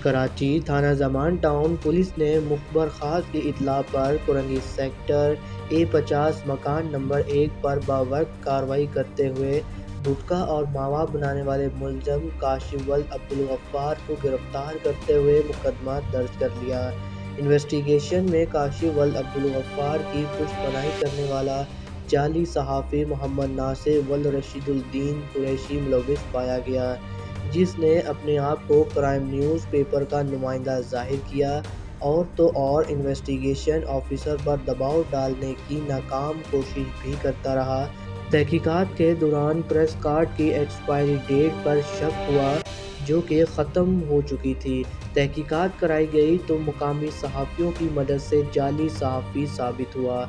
کراچی تھانہ زمان town police نے مخبر خاص کی اطلاع پر کرنگی سیکٹر A50 مکان نمبر 1 پر باوقت کارروائی کرتے ہوئے گٹکا اور ماوا بنانے والے ملزم کاشف ولد عبدالغفار کو گرفتار کرتے ہوئے مقدمہ درج کر لیا۔ انویسٹیگیشن میں کاشف ولد عبدالغفار کی پشت پناہی کرنے والا جعلی صحافی محمد ناصر ولد رشید الدین قریشی ملوث پایا گیا، جس نے اپنے آپ کو کرائم نیوز پیپر کا نمائندہ ظاہر کیا اور تو اور انویسٹیگیشن آفیسر پر دباؤ ڈالنے کی ناکام کوشش بھی کرتا رہا۔ تحقیقات کے دوران پریس کارڈ کی ایکسپائری ڈیٹ پر شک ہوا، جو کہ ختم ہو چکی تھی۔ تحقیقات کرائی گئی تو مقامی صحافیوں کی مدد سے جعلی صحافی ثابت ہوا،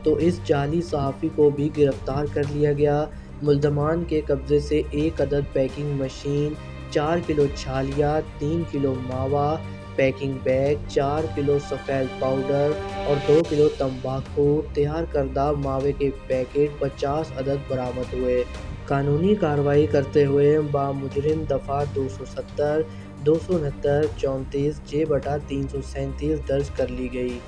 تو اس جعلی صحافی کو بھی گرفتار کر لیا گیا۔ ملزمان کے قبضے سے 1 عدد پیکنگ مشین، 4 کلو چھالیاں، 3 کلو ماوا پیکنگ بیگ، 4 کلو سفید پاؤڈر اور 2 کلو تمباکو تیار کردہ ماوے کے پیکٹ 50 عدد برآمد ہوئے۔ قانونی کارروائی کرتے ہوئے بامجرم دفعہ 270، 269، 34 / 337 درج کر لی گئی۔